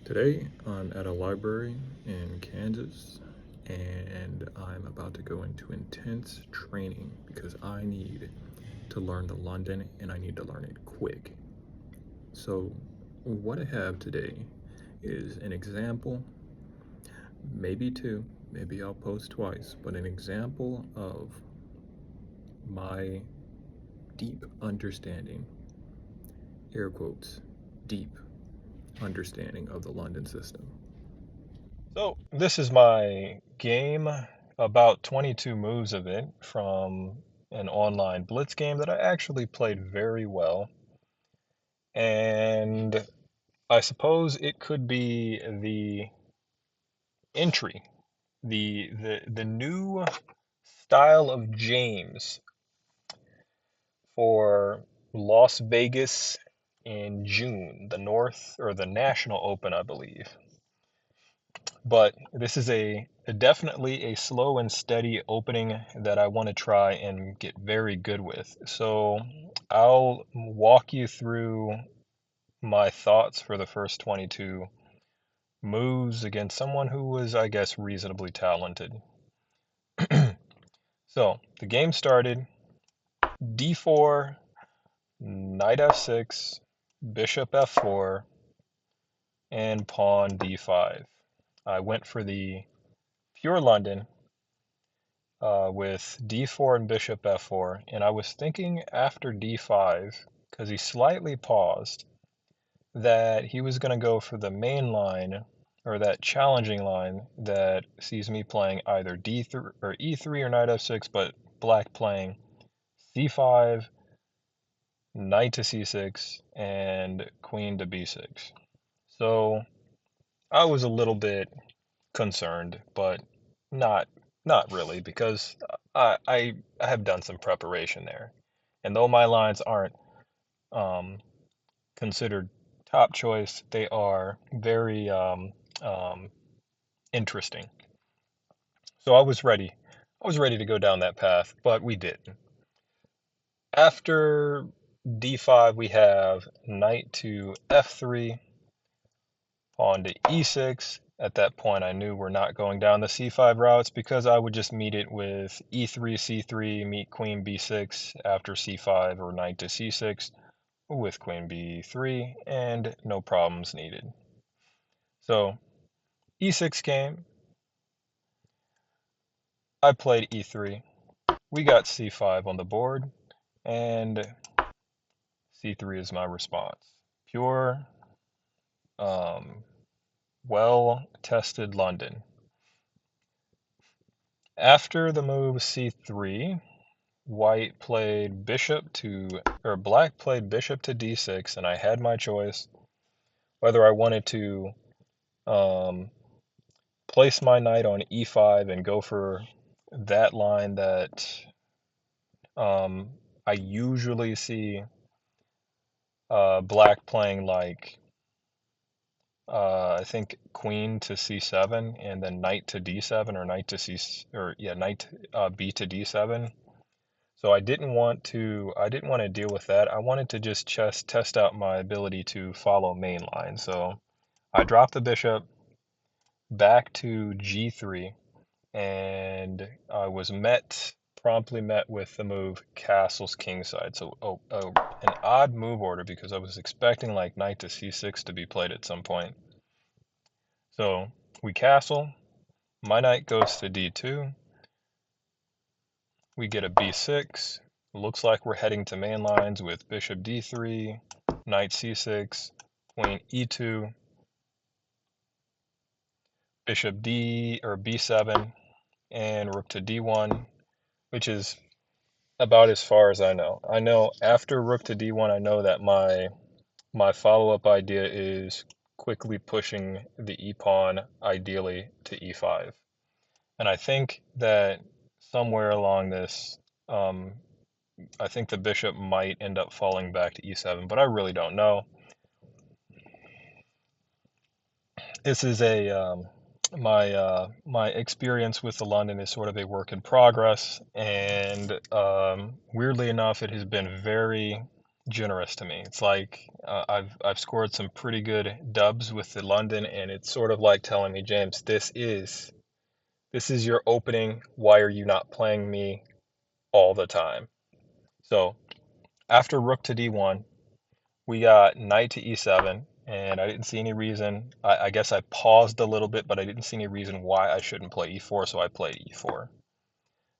Today, I'm at a library in Kansas and I'm about to go into intense training because I need to learn the London and I need to learn it quick. So, what I have today is an example, maybe two, maybe I'll post twice, but an example of my deep understanding, air quotes, deep understanding of the London system. So this is my game, about 22 moves of it from an online blitz game that I actually played very well. And I suppose it could be the entry, the new style of James for Las Vegas in June, the North or the National Open, I believe. But this is a definitely a slow and steady opening that I want to try and get very good with. So I'll walk you through my thoughts for the first 22 moves against someone who was, I guess, reasonably talented. So the game started d4, knight f6, bishop f4, and pawn d5. I went for the pure London with d4 and bishop f4, and I was thinking after d5, because he slightly paused, that he was going to go for the main line, or that challenging line that sees me playing either d3 or e3 or knight f6, but black playing c5, knight to c6, and queen to b6. So I was a little bit concerned, but not not really because I have done some preparation there. And though my lines aren't um, considered top choice, they are very um, interesting. So I was ready. I was ready to go down that path, but we didn't. After d5, we have knight to f3, pawn to e6. At that point, I knew we're not going down the c5 routes because I would just meet it with e3, c3, meet queen b6 after c5 or knight to c6 with queen b3, and no problems needed. So e6 came, I played e3, we got c5 on the board, and c3 is my response. Pure, um, well-tested London. After the move c3, white played bishop to, or black played bishop to d6, and I had my choice whether I wanted to um, place my knight on e5 and go for that line that um, I usually see black playing like I think queen to c7 and then knight to d7 or knight to c or yeah knight b to d7. So I didn't want to deal with that. I wanted to just test out my ability to follow main line. So I dropped the bishop back to g3 and I was promptly met with the move castles kingside. So an odd move order because I was expecting like knight to c6 to be played at some point. So we castle, my knight goes to d2, we get a b6. Looks like we're heading to main lines with bishop d3, knight c6, queen e2, bishop d or b7, and rook to d1, which is about as far as I know. I know after rook to d1, I know that my follow-up idea is quickly pushing the e pawn ideally to e5. And I think that somewhere along this, um, I think the bishop might end up falling back to e7, but I really don't know. This is a my experience with the London is sort of a work in progress, and weirdly enough, it has been very generous to me. It's like I've scored some pretty good dubs with the London, and it's sort of like telling me, James, this is your opening. Why are you not playing me all the time? So after rook to d1, we got knight to e7, and I didn't see any reason. I guess I paused a little bit, but I didn't see any reason why I shouldn't play e4, so I played e4.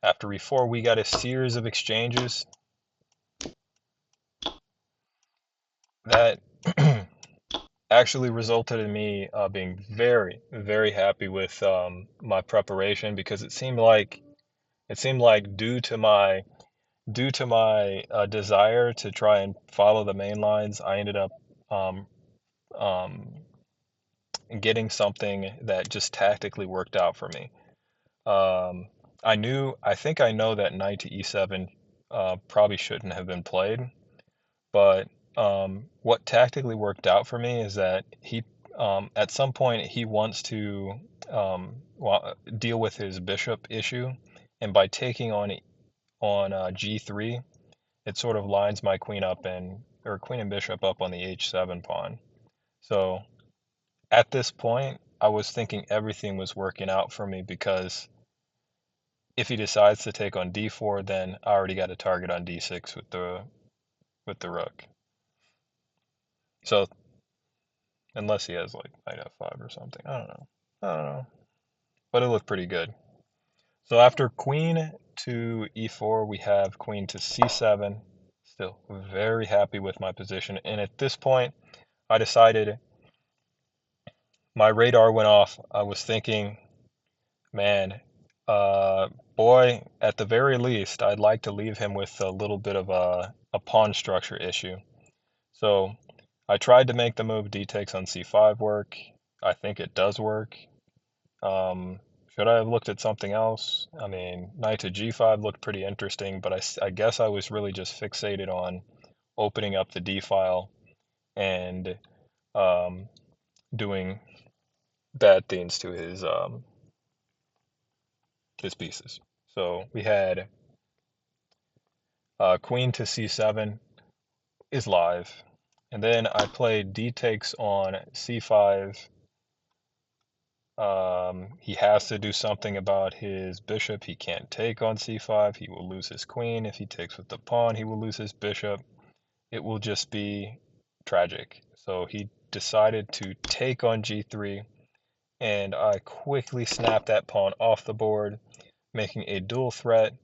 After e4, we got a series of exchanges that actually resulted in me being very, very happy with my preparation, because it seemed like due to my desire to try and follow the main lines, I ended up um, um, getting something that just tactically worked out for me. Um, I think I know that knight to e7 probably shouldn't have been played, but what tactically worked out for me is that at some point, he wants to deal with his bishop issue, and by taking on g3, it sort of lines my queen and bishop up on the h7 pawn. So at this point, I was thinking everything was working out for me, because if he decides to take on d4, then I already got a target on d6 with the rook. So unless he has like knight f5 or something, I don't know. I don't know, but it looked pretty good. So after queen to e4, we have queen to c7. Still very happy with my position, and at this point, I decided, my radar went off. I was thinking, man, uh, boy, at the very least, I'd like to leave him with a little bit of a pawn structure issue. So I tried to make the move d takes on c5 work. I think it does work. Should I have looked at something else? I mean, knight to g5 looked pretty interesting, but I guess I was really just fixated on opening up the d file and um, doing bad things to his pieces. So we had queen to c7 is live, and then I played d takes on c5. He has to do something about his bishop. He can't take on c5. He will lose his queen. If he takes with the pawn, he will lose his bishop. It will just be tragic. So he decided to take on g3, and I quickly snapped that pawn off the board, making a dual threat.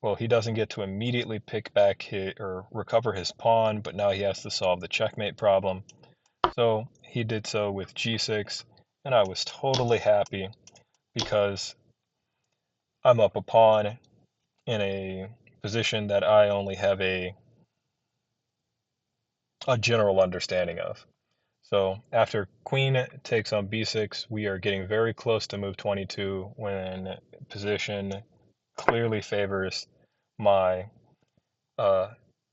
Well, he doesn't get to immediately pick back or recover his pawn, but now he has to solve the checkmate problem. So he did so with g6, and I was totally happy, because I'm up a pawn in a position that I only have a general understanding of. So after queen takes on b6, we are getting very close to move 22, when position clearly favors my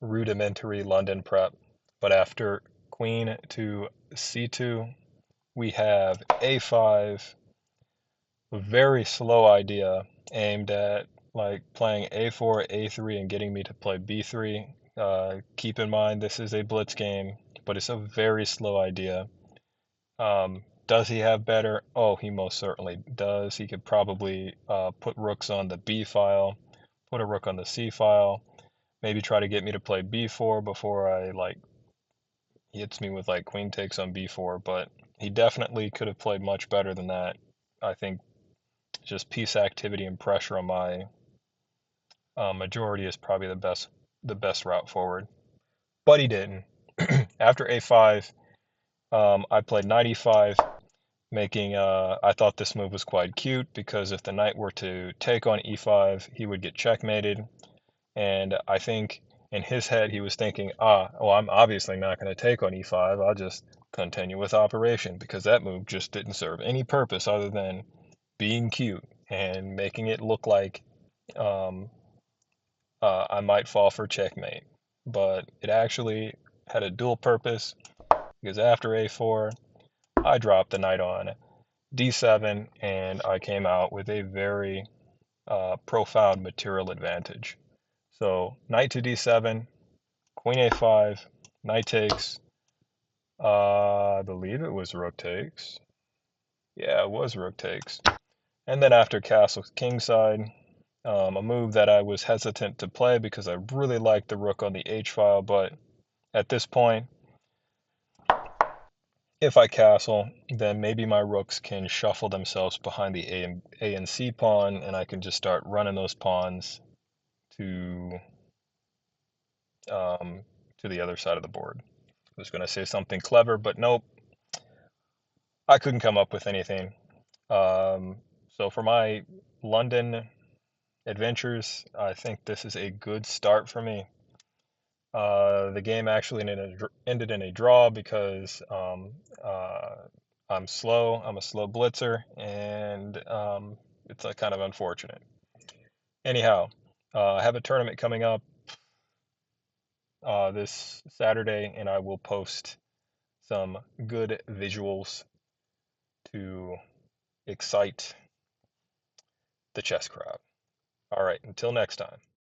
rudimentary London prep. But after queen to c2, we have a5, a very slow idea aimed at like playing a4, a3, and getting me to play b3. Keep in mind, this is a blitz game, but it's a very slow idea. Does he have better? Oh, he most certainly does. He could probably put rooks on the b file, put a rook on the c file, maybe try to get me to play b4 before he hits me with like queen takes on b4, but he definitely could have played much better than that. I think just piece activity and pressure on my majority is probably the best route forward. But he didn't. After a5, I played knight e5, making I thought this move was quite cute, because if the knight were to take on e5, he would get checkmated. And I think in his head he was thinking, well, I'm obviously not going to take on e5. I'll just continue with operation, because that move just didn't serve any purpose other than being cute and making it look like um, I might fall for checkmate. But it actually had a dual purpose, because after a4, I dropped the knight on d7, and I came out with a very profound material advantage. So knight to d7, queen a5, Knight takes. I believe it was rook takes. Yeah, it was rook takes. And then after castle kingside, a move that I was hesitant to play because I really like the rook on the h file, but at this point, if I castle, then maybe my rooks can shuffle themselves behind the A and C pawn, and I can just start running those pawns to um, to the other side of the board. I was going to say something clever, but nope, I couldn't come up with anything. So for my London adventures, I think this is a good start for me. The game actually ended in a draw because I'm slow. I'm a slow blitzer, and it's kind of unfortunate. Anyhow, I have a tournament coming up this Saturday, and I will post some good visuals to excite the chess crowd. All right, until next time.